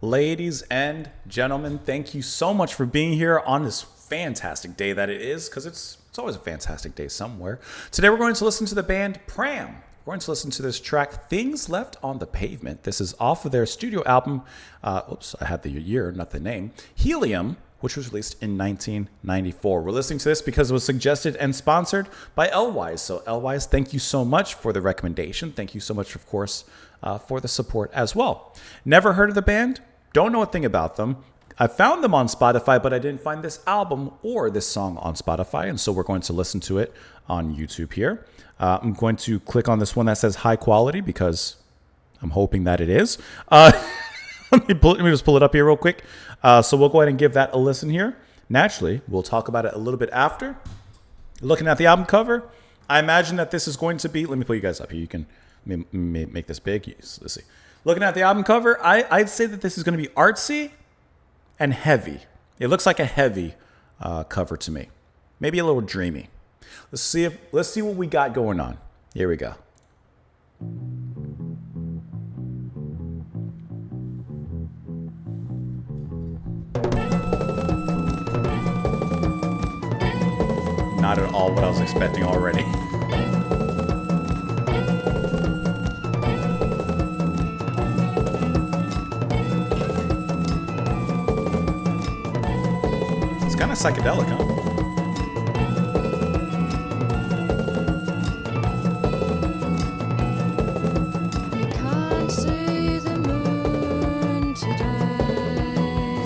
Ladies and gentlemen, thank you so much for being here on this fantastic day that it is, because it's always a fantastic day somewhere. Today we're going to listen to the band Pram. We're going to listen to this track, Things Left on the Pavement. This is off of their studio album, oops, I had the year, not the name, Helium, which was released in 1994. We're listening to this because it was suggested and sponsored by Elwise. So Elwise, thank you so much for the recommendation. Thank you so much, of course, for the support as well. Never heard of the band? Don't know a thing about them. I found them on Spotify, but I didn't find this album or this song on Spotify, and so we're going to listen to it on YouTube here. I'm going to click on this one that says high quality because I'm hoping that it is. Let me just pull it up here real quick. So we'll go ahead and give that a listen here. Naturally, we'll talk about it a little bit after. Looking at the album cover, I imagine that this is going to be, let me pull you guys up here. You can make this big. Let's see. Looking at the album cover, I'd say that this is going to be artsy and heavy. It looks like a heavy cover to me. Maybe a little dreamy. Let's see what we got going on. Here we go. Not at all what I was expecting already. It's kind of psychedelic, huh?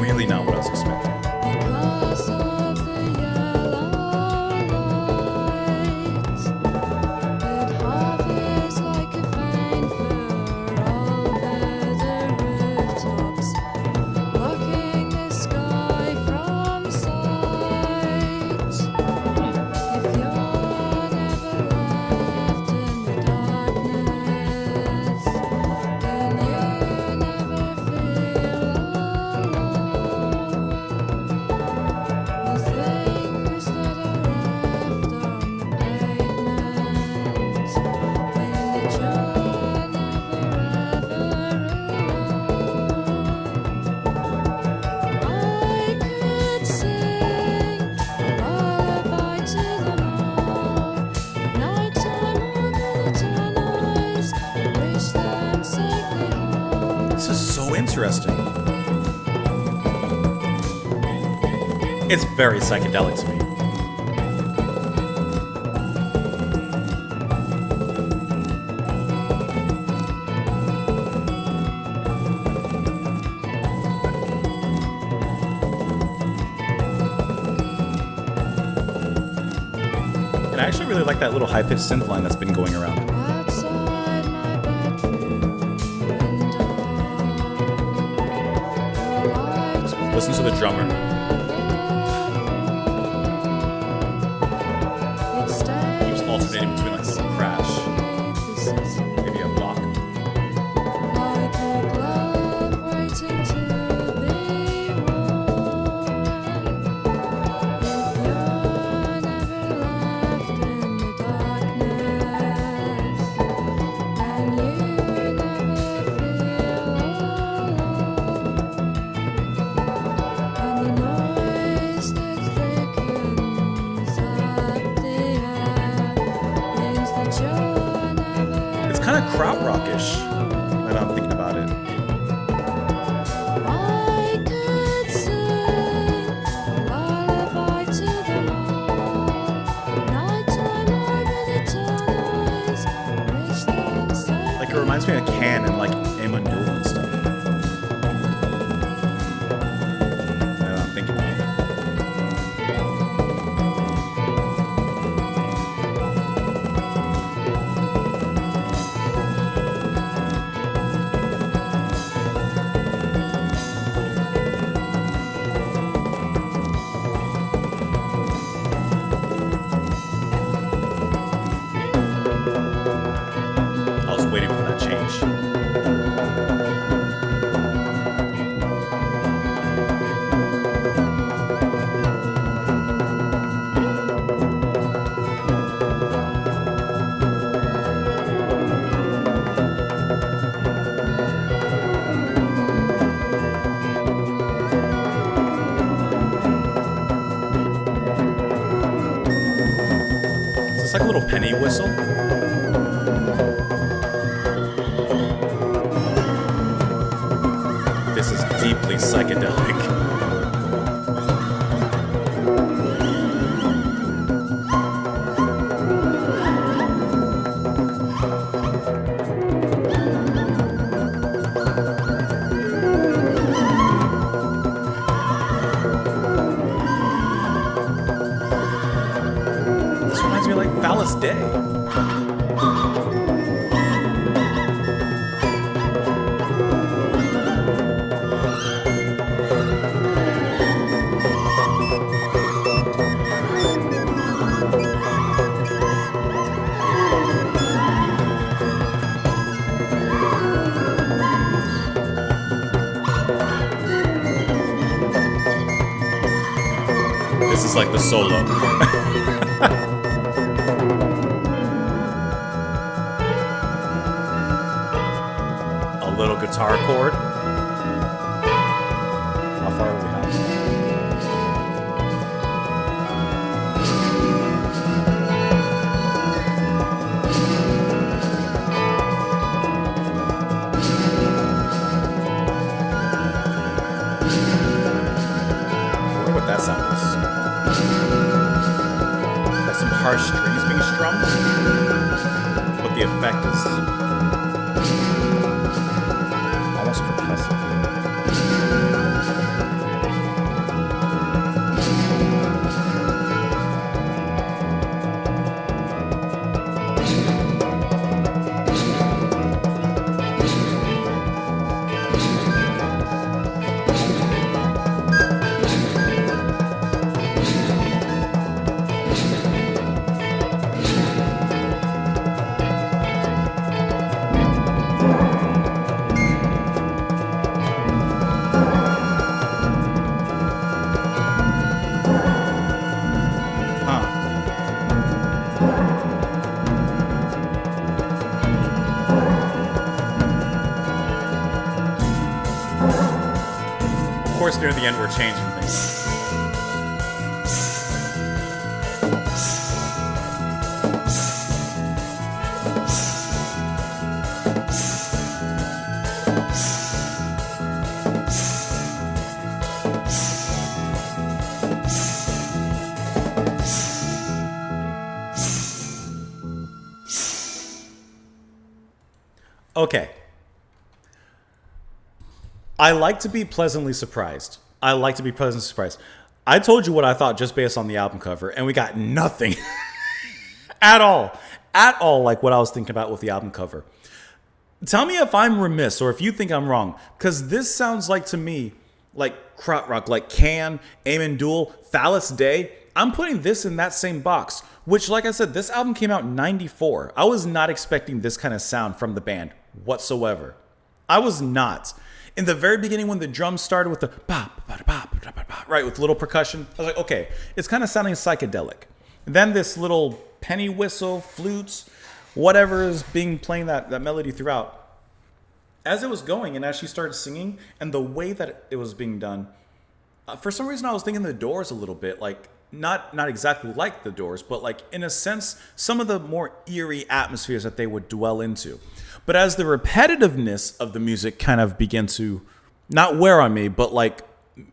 Really not what I was expecting. This is so interesting. It's very psychedelic to me. And I actually really like that little high-pitched synth line that's been going around. Listen to the drummer. He was alternating between like a little crash, maybe a block. Kind of krautrockish rockish when I'm thinking about it. Like it reminds me of Can and like Emmanuel and stuff. Now I'm thinking about it. Waiting for that change. It's like a little penny whistle. This is deeply psychedelic. This reminds me of like Phallus Day. This is like the solo. A little guitar chord. How far do we have? I wonder what that sound is. Like some harsh strings being strummed. What the effect is. Almost percussive. Of course, near the end, we're changing things. Okay. I like to be pleasantly surprised. I told you what I thought just based on the album cover, and we got nothing at all like what I was thinking about with the album cover. Tell me if I'm remiss or if you think I'm wrong, because this sounds like to me like krautrock, like Can, Amen Duel, Phallus Day. I'm putting this in that same box, which, like I said, this album came out in '94. I was not expecting this kind of sound from the band whatsoever. I was not. In the very beginning, when the drums started with the right, with little percussion, I was like, okay, it's kind of sounding psychedelic. Then this little penny whistle, flutes, whatever is being playing that melody throughout. As it was going and as she started singing and the way that it was being done, for some reason I was thinking the Doors a little bit, like not exactly like the Doors, but like in a sense, some of the more eerie atmospheres that they would dwell into. But as the repetitiveness of the music kind of began to not wear on me, but like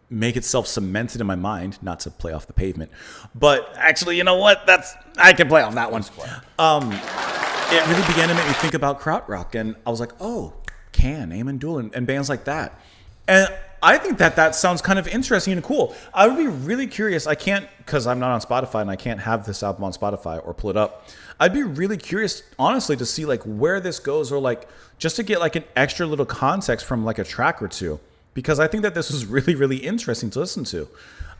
make itself cemented in my mind, not to play off the Pavement, but actually, you know what? I can play on that one. It really began to make me think about krautrock, and I was like, oh, Can, Amen Duel, and bands like that. And I think that sounds kind of interesting and cool. I would be really curious. I can't, because I'm not on Spotify and I can't have this album on Spotify or pull it up. I'd be really curious, honestly, to see like where this goes, or like just to get like an extra little context from like a track or two, because I think that this was really, really interesting to listen to.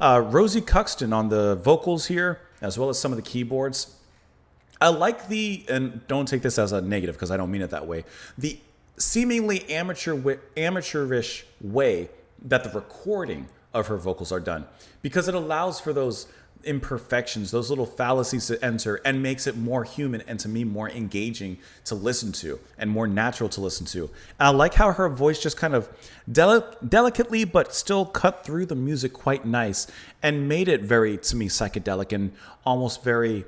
Rosie Cuxton on the vocals here, as well as some of the keyboards. I like and don't take this as a negative because I don't mean it that way, the seemingly amateurish way that the recording of her vocals are done, because it allows for those imperfections, those little fallacies to enter, and makes it more human and to me more engaging to listen to and more natural to listen to. And I like how her voice just kind of delicately but still cut through the music quite nice and made it very, to me, psychedelic and almost very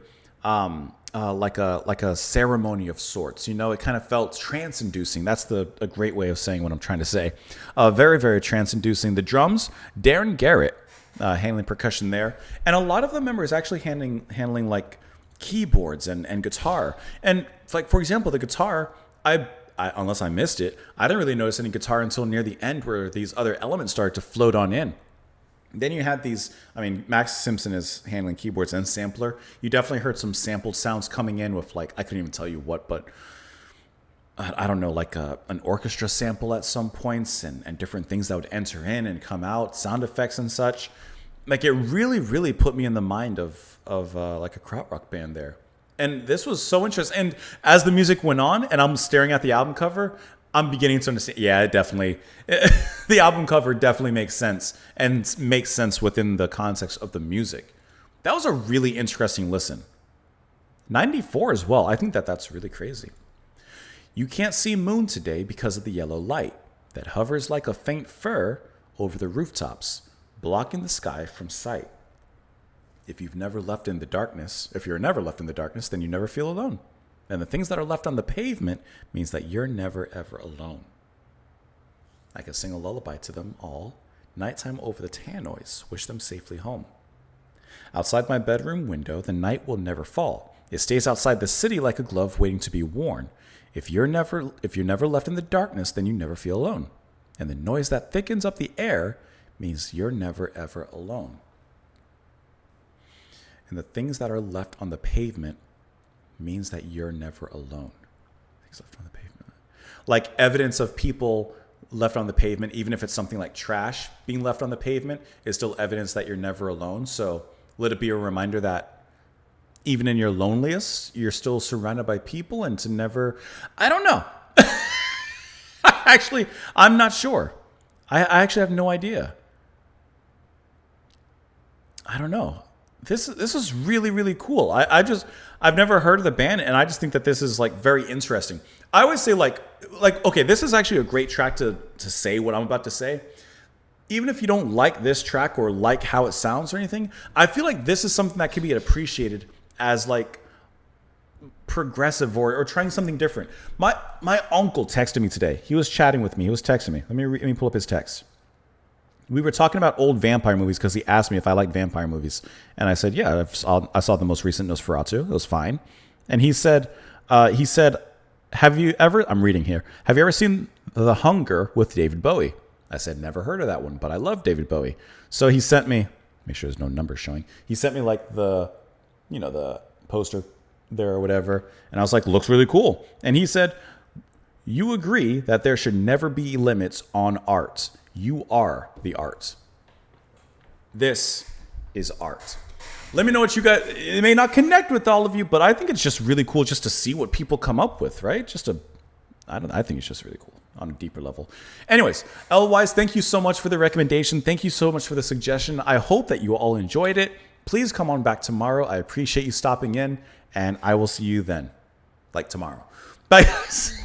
like a ceremony of sorts. You know, it kind of felt trance-inducing. That's a great way of saying what I'm trying to say. Very, very trance-inducing. The drums, Darren Garrett, handling percussion there, and a lot of the members actually handling like keyboards and guitar. And like, for example, the guitar, I unless I missed it, I didn't really notice any guitar until near the end, where these other elements started to float on in. Then you had these, I mean, Max Simpson is handling keyboards and sampler. You definitely heard some sampled sounds coming in with, like, I couldn't even tell you what, but I don't know, like an orchestra sample at some points, and different things that would enter in and come out, sound effects and such. Like, it really, really put me in the mind of like a krautrock band there. And this was so interesting. And as the music went on and I'm staring at the album cover, I'm beginning to understand. Yeah, it definitely, the album cover definitely makes sense, and makes sense within the context of the music. That was a really interesting listen. 94 as well. I think that's really crazy. You can't see moon today because of the yellow light that hovers like a faint fur over the rooftops, blocking the sky from sight. If you're never left in the darkness, then you never feel alone. And the things that are left on the pavement means that you're never, ever alone. I can sing a lullaby to them all, nighttime over the tannoys, wish them safely home. Outside my bedroom window, the night will never fall. It stays outside the city like a glove waiting to be worn. If you're never left in the darkness, then you never feel alone. And the noise that thickens up the air means you're never, ever alone. And the things that are left on the pavement means that you're never alone. Things left on the pavement. Like evidence of people left on the pavement, even if it's something like trash being left on the pavement, is still evidence that you're never alone. So let it be a reminder that even in your loneliest, you're still surrounded by people, and to never, I don't know. Actually, I'm not sure. I actually have no idea. I don't know. This is really, really cool. I've never heard of the band, and I just think that this is like very interesting. I always say like okay, this is actually a great track to say what I'm about to say. Even if you don't like this track or like how it sounds or anything, I feel like this is something that can be appreciated as like progressive or trying something different. My uncle texted me today. He was chatting with me. He was texting me. Let me pull up his text. We were talking about old vampire movies because he asked me if I like vampire movies. And I said, yeah, I saw the most recent Nosferatu. It was fine. And he said, have you ever, I'm reading here, have you ever seen The Hunger with David Bowie? I said, never heard of that one, but I love David Bowie. So he sent me, make sure there's no numbers showing. He sent me like the poster there or whatever. And I was like, looks really cool. And he said, you agree that there should never be limits on art. You are the art. This is art. Let me know what you got. It may not connect with all of you, but I think it's just really cool just to see what people come up with, right? I think it's just really cool on a deeper level. Anyways, L-Wise, thank you so much for the recommendation. Thank you so much for the suggestion. I hope that you all enjoyed it. Please come on back tomorrow. I appreciate you stopping in, and I will see you then, like tomorrow. Bye, guys.